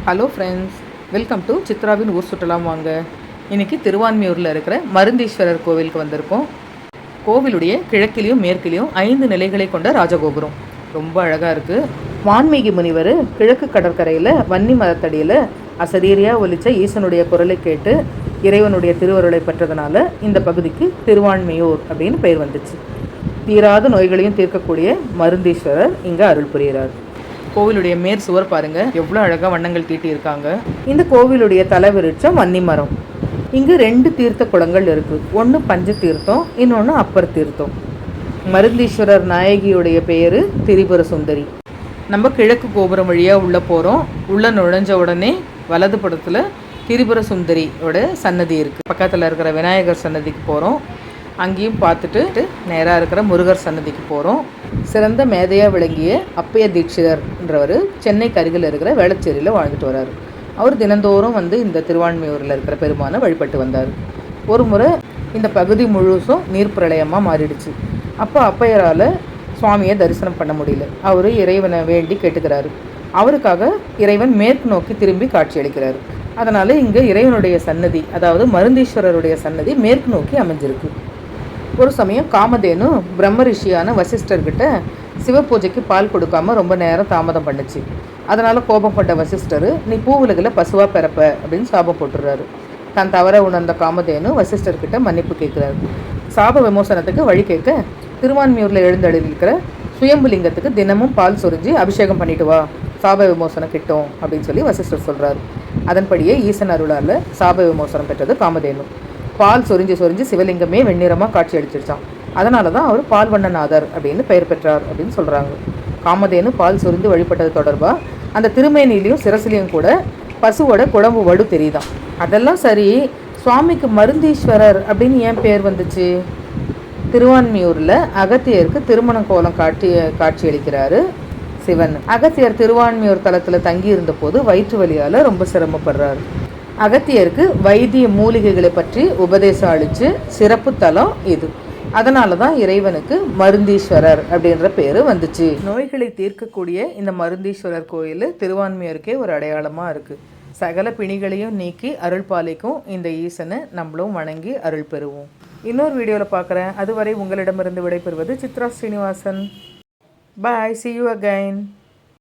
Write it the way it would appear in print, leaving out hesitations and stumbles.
Hello friends, welcome to சித்ராவின் ஊர் சுற்றலாம் வாங்க. இன்றைக்கி திருவான்மியூரில் இருக்கிற மருந்தீஸ்வரர் கோவிலுக்கு வந்திருக்கோம். கோவிலுடைய கிழக்கிலையும் மேற்கிலையும் 5 நிலைகளை கொண்ட ராஜகோபுரம் ரொம்ப அழகாக இருக்குது. வான்மீகி முனிவர் கிழக்கு கடற்கரையில் வன்னி மரத்தடியில் அசரீரியாக ஒலித்த ஈசனுடைய குரலை கேட்டு இறைவனுடைய திருவருளை பெற்றதுனால இந்த பகுதிக்கு திருவான்மியூர் அப்படின்னு பெயர் வந்துச்சு. தீராத நோய்களையும் தீர்க்கக்கூடிய மருந்தீஸ்வரர் இங்கே அருள் புரிகிறார். கோவிலுடைய மேற் சுவர் பாருங்கள், எவ்வளோ அழகாக வண்ணங்கள் தீட்டியிருக்காங்க. இந்த கோவிலுடைய தலைவிருட்சம் வன்னி மரம். இங்கு 2 தீர்த்த குளங்கள் இருக்குது. ஒன்று பஞ்ச தீர்த்தம், இன்னொன்று அப்பர் தீர்த்தம். மருந்தீஸ்வரர் நாயகியுடைய பெயர் திரிபுர சுந்தரி. நம்ம கிழக்கு கோபுரம் வழியாக உள்ளே போகிறோம். உள்ளே நுழைஞ்ச உடனே வலது படத்தில் திரிபுர சுந்தரியோட சன்னதி இருக்குது. பக்கத்தில் இருக்கிற விநாயகர் சன்னதிக்கு போகிறோம். அங்கேயும் பார்த்துட்டு நேராக இருக்கிற முருகர் சன்னதிக்கு போகிறோம். சிறந்த மேதையாக விளங்கிய அப்பைய தீட்சிதர்ன்றவர் சென்னைக்கு அருகில் இருக்கிற வேளச்சேரியில் வாழ்ந்துட்டு வர்றார். அவர் தினந்தோறும் இந்த திருவான்மியூரில் இருக்கிற பெருமானை வழிபட்டு வந்தார். ஒரு முறை இந்த பகுதி முழுசும் நீர் பிரளயமாக மாறிடுச்சு. அப்போ அப்பையரால் சுவாமியை தரிசனம் பண்ண முடியல. அவர் இறைவனை வேண்டி கேட்டுக்கிறாரு. அவருக்காக இறைவன் மேற்கு நோக்கி திரும்பி காட்சியளிக்கிறார். அதனால் இங்கே இறைவனுடைய சன்னதி, அதாவது மருந்தீஸ்வரருடைய சன்னதி மேற்கு நோக்கி அமைஞ்சிருக்கு. ஒரு சமயம் காமதேனு பிரம்ம ரிஷியான வசிஷ்டர்கிட்ட சிவபூஜைக்கு பால் கொடுக்காம ரொம்ப நேரம் தாமதம் பண்ணுச்சு. அதனால் கோபம் கொண்ட வசிஷ்டர், நீ பூவுலகில் பசுவாக பிறப்ப அப்படின்னு சாபம் போட்டுடுறாரு. தான் தவற உணர்ந்த காமதேனு வசிஷ்டர்கிட்ட மன்னிப்பு கேட்குறாரு. சாப விமோசனத்துக்கு வழி கேட்க திருவான்மியூரில் எழுந்தளிக்கிற சுயம்புலிங்கத்துக்கு தினமும் பால் சொரிஞ்சு அபிஷேகம் பண்ணிட்டு வா, சாப விமோசனம் கிட்டும் அப்படின்னு சொல்லி வசிஷ்டர் சொல்கிறாரு. அதன்படியே ஈசன் அருளால் சாப விமோசனம் பெற்றது காமதேனு. பால் சொரிஞ்சு சிவலிங்கமே வெண்ணிறமாக காட்சி அளிச்சிருச்சான். அதனால தான் அவர் பால்வண்ணநாதர் அப்படின்னு பெயர் பெற்றார் அப்படின்னு சொல்கிறாங்க. காமதேனு பால் சொரிந்து வழிபட்டது தொடர்பாக அந்த திருமேனிலையும் சிரசிலையும் கூட பசுவோட குழம்பு வடு தெரியுதான். அதெல்லாம் சரி, சுவாமிக்கு மருந்தீஸ்வரர் அப்படின்னு ஏன் பேர் வந்துச்சு? திருவான்மியூரில் அகத்தியருக்கு திருமண கோலம் காட்சியளிக்கிறாரு சிவன். அகத்தியர் திருவான்மியூர் தலத்தில் தங்கி இருந்த போது வயிற்று வலியால் ரொம்ப சிரமப்படுறாரு. அகத்தியருக்கு வைத்திய மூலிகைகளை பற்றி உபதேசம் அளித்து சிறப்பு தலம் இது. அதனால தான் இறைவனுக்கு மருந்தீஸ்வரர் அப்படின்ற பேர் வந்துச்சு. நோய்களை தீர்க்கக்கூடிய இந்த மருந்தீஸ்வரர் கோயில் திருவான்மியூருக்கே ஒரு அடையாளமாக இருக்குது. சகல பிணிகளையும் நீக்கி அருள் பாலிக்கும் இந்த ஈசனை நம்மளும் வணங்கி அருள் பெறுவோம். இன்னொரு வீடியோவில் பார்க்குறேன். அதுவரை உங்களிடமிருந்து விடைபெறுவது சித்ரா ஸ்ரீனிவாசன். பாய், see you again.